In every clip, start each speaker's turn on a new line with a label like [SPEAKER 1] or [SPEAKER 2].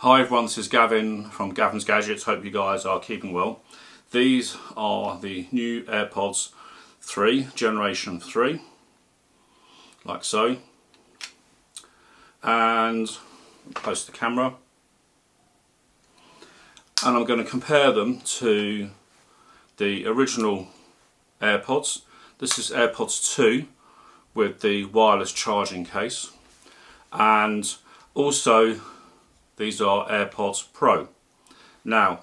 [SPEAKER 1] Hi everyone, this is Gavin from Gavin's Gadgets. Hope you guys are keeping well. These are the new AirPods 3, Generation 3, like so. And close to the camera. And I'm going to compare them to the original AirPods. This is AirPods 2 with the wireless charging case. And also these are AirPods Pro. Now,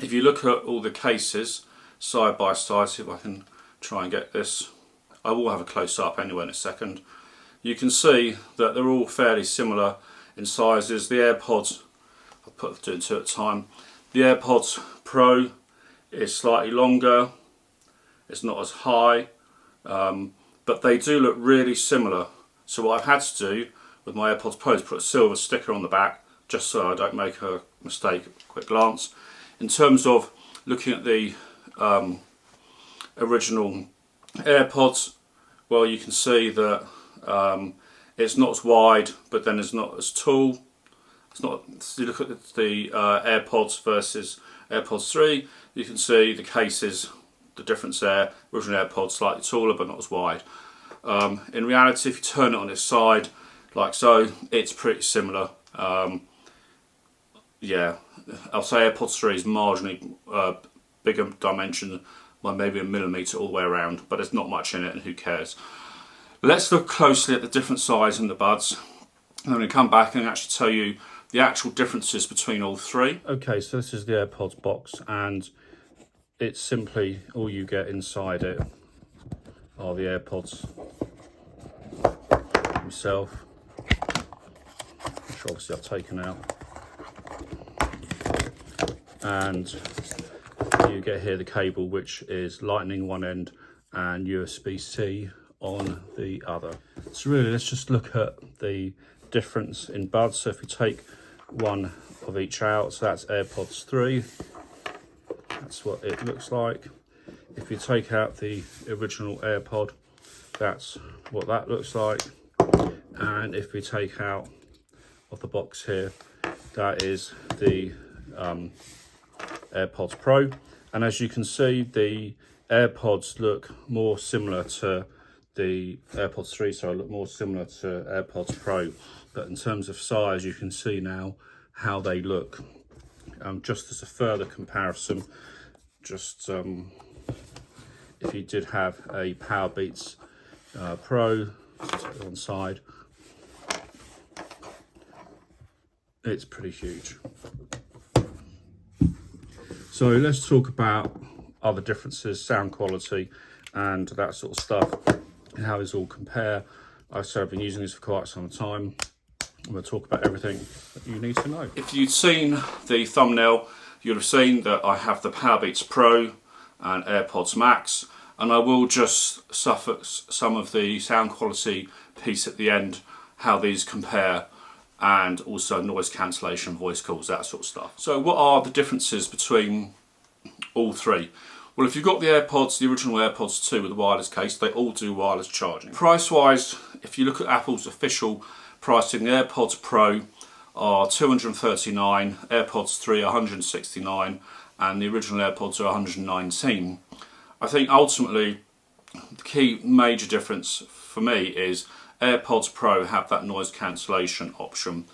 [SPEAKER 1] if you look at all the cases side by side, see if I can try and get this. I will have a close up anyway in a second. You can see that they're all fairly similar in sizes. The AirPods, I'll put two at a time. The AirPods Pro is slightly longer. It's not as high, but they do look really similar. So what I've had to do with my AirPods Pro is put a silver sticker on the back, just so I don't make a mistake at a quick glance. In terms of looking at the original AirPods, well, you can see that it's not as wide, but then it's not as tall. It's not. If you look at the AirPods versus AirPods 3, you can see the cases, the difference there. Original AirPods slightly taller, but not as wide. In reality, if you turn it on its side, like so, it's pretty similar. Yeah, I'll say AirPods 3 is marginally bigger dimension by maybe a millimetre all the way around, but there's not much in it and who cares. Let's look closely at the different size in the buds. I'm going to come back and actually tell you the actual differences between all three. Okay, so this is the AirPods box, and it's simply all you get inside it are the AirPods themselves, which obviously I've taken out. And you get here the cable, which is lightning one end and USB-C on the other. So really, let's just look at the difference in buds. So if we take one of each out, so that's AirPods 3, that's what it looks like. If you take out the original AirPod, that's what that looks like. And if we take out of the box here, that is the AirPods Pro. And as you can see, the AirPods look more similar to the AirPods 3, so look more similar to AirPods Pro. But in terms of size, you can see now how they look. Just as a further comparison, just if you did have a Powerbeats Pro, take it on side, it's pretty huge. So let's talk about other differences, sound quality and that sort of stuff, and how these all compare. I've been using this for quite some time. I'm going to talk about everything that you need to know. If you'd seen the thumbnail, you'd have seen that I have the Powerbeats Pro and AirPods Max, and I will just suffix some of the sound quality piece at the end, how these compare, and also noise cancellation, voice calls, that sort of stuff. So what are the differences between all three? Well, if you've got the AirPods, the original AirPods 2 with the wireless case, they all do wireless charging. Price-wise, if you look at Apple's official pricing, the AirPods Pro are $239, AirPods 3 are $169, and the original AirPods are $119. I think ultimately the key major difference for me is AirPods Pro have that noise cancellation option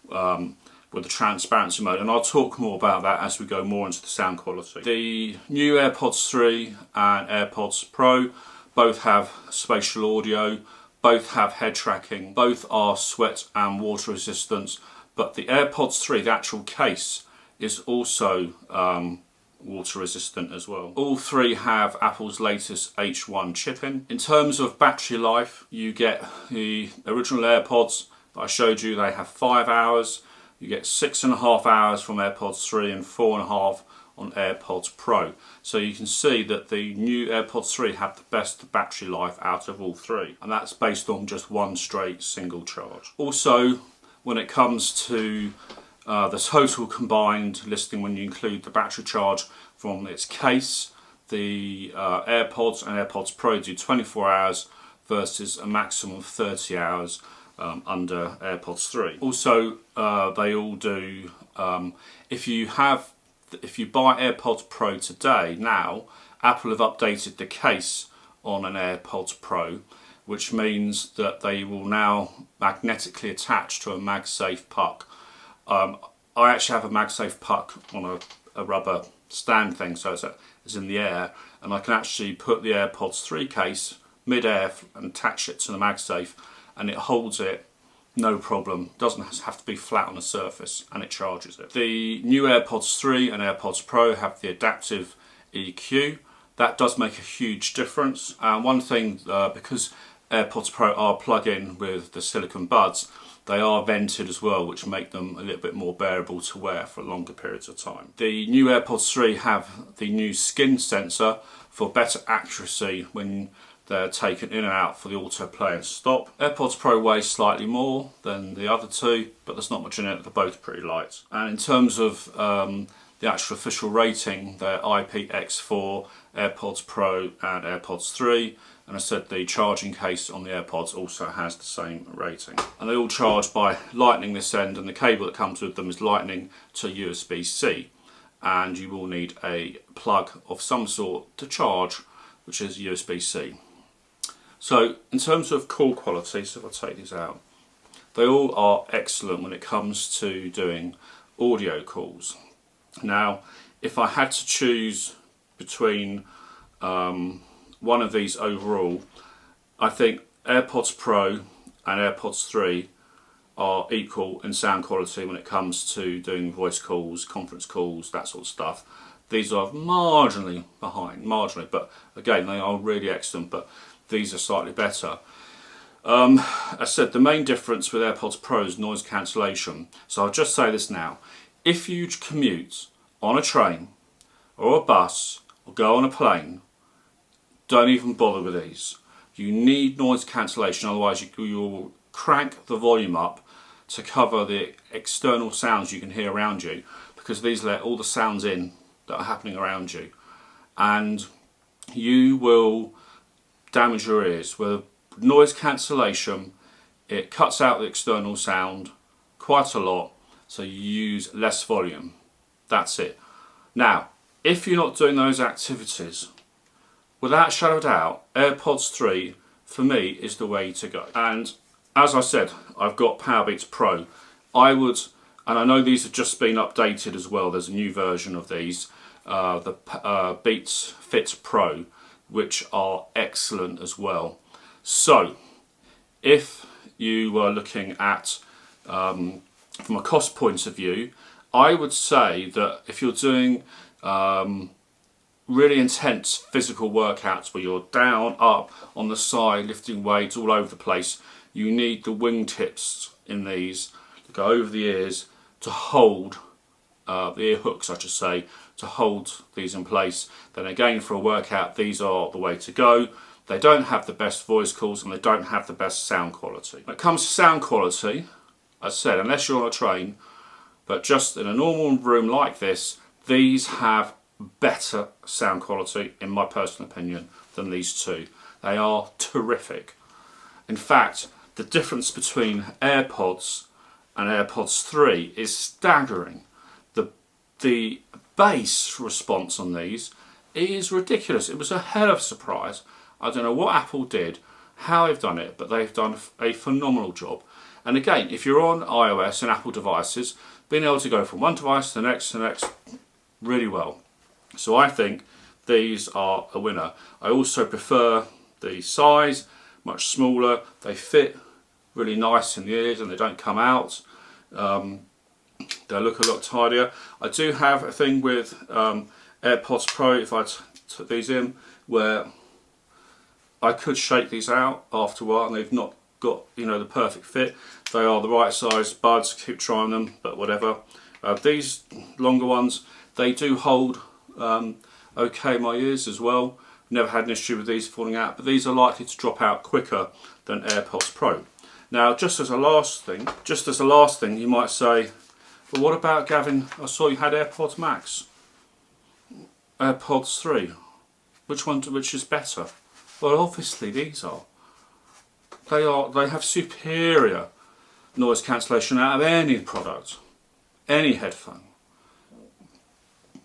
[SPEAKER 1] with the transparency mode, and I'll talk more about that as we go more into the sound quality. The new AirPods 3 and AirPods Pro both have spatial audio, both have head tracking, both are sweat and water resistant, but the AirPods 3, the actual case, is also water resistant as well. All three have Apple's latest H1 chip in. In terms of battery life, you get the original AirPods that I showed you, they have 5 hours. You get 6.5 hours from AirPods 3 and 4.5 on AirPods Pro. So you can see that the new AirPods 3 have the best battery life out of all three, and that's based on just one straight single charge. Also, when it comes to the total combined listing, when you include the battery charge from its case, the AirPods and AirPods Pro do 24 hours versus a maximum of 30 hours. under AirPods 3. Also, they all do, if you buy AirPods Pro today, now, Apple have updated the case on an AirPods Pro, which means that they will now magnetically attach to a MagSafe puck. I actually have a MagSafe puck on a rubber stand thing, so it's in the air, and I can actually put the AirPods 3 case mid-air and attach it to the MagSafe, and it holds it no problem. Doesn't have to be flat on the surface, and it charges it. The new AirPods 3 and AirPods Pro have the adaptive EQ. That does make a huge difference. And one thing, because AirPods Pro are plug-in with the silicone buds, they are vented as well, which make them a little bit more bearable to wear for longer periods of time. The new AirPods 3 have the new skin sensor for better accuracy when they're taken in and out for the autoplay and stop. AirPods Pro weigh slightly more than the other two, but there's not much in it. They're both pretty light. And in terms of the actual official rating, they're IPX4, AirPods Pro and AirPods 3. And I said the charging case on the AirPods also has the same rating. And they all charge by lightning this end, and the cable that comes with them is lightning to USB-C. And you will need a plug of some sort to charge, which is USB-C. So in terms of call quality, so if I take these out, they all are excellent when it comes to doing audio calls. Now, if I had to choose between one of these overall, I think AirPods Pro and AirPods 3 are equal in sound quality when it comes to doing voice calls, conference calls, that sort of stuff. These are marginally behind, but again, they are really excellent, but these are slightly better. I said the main difference with AirPods Pro is noise cancellation. So I'll just say this now. If you commute on a train or a bus or go on a plane, don't even bother with these. You need noise cancellation, otherwise you'll crank the volume up to cover the external sounds you can hear around you, because these let all the sounds in that are happening around you, and you will damage your ears. With noise cancellation, it cuts out the external sound quite a lot, so you use less volume. That's it. Now, if you're not doing those activities, without a shadow of doubt, AirPods 3 for me is the way to go. And as I said, I've got Powerbeats Pro. And I know these have just been updated as well. There's a new version of these, the Beats Fit Pro, which are excellent as well. So, if you were looking at, from a cost point of view, I would say that if you're doing really intense physical workouts where you're down, up, on the side, lifting weights all over the place, you need the wingtips in these to go over the ears to hold, the ear hooks I should say, to hold these in place. Then again, for a workout, these are the way to go. They don't have the best voice calls and they don't have the best sound quality. When it comes to sound quality, as I said, unless you're on a train, but just in a normal room like this, these have better sound quality, in my personal opinion, than these two. They are terrific. In fact, the difference between AirPods and AirPods 3 is staggering. The bass response on these is ridiculous. It was a hell of a surprise. I don't know what Apple did, how they've done it, but they've done a phenomenal job. And again, if you're on iOS and Apple devices, being able to go from one device to the next, really well. So I think these are a winner. I also prefer the size, much smaller. They fit really nice in the ears and they don't come out. They look a lot tidier. I do have a thing with AirPods Pro, if I took these in, where I could shake these out after a while and they've not got, you know, the perfect fit. They are the right size buds, keep trying them, but whatever. These longer ones, they do hold okay my ears as well. Never had an issue with these falling out, but these are likely to drop out quicker than AirPods Pro. Now, just as a last thing, you might say, but what about, Gavin, I saw you had AirPods Max, AirPods 3, which is better? Well, obviously these are. They have superior noise cancellation out of any product, any headphone.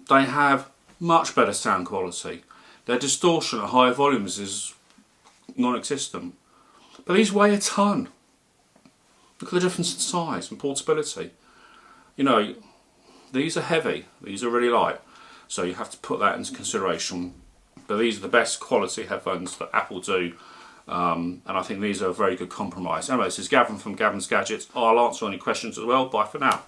[SPEAKER 1] They have much better sound quality. Their distortion at higher volumes is non-existent. But these weigh a ton. Look at the difference in size and portability. You know, these are heavy, these are really light, so you have to put that into consideration. But these are the best quality headphones that Apple do, and I think these are a very good compromise. Anyway, this is Gavin from Gavin's Gadgets. I'll answer any questions as well. Bye for now.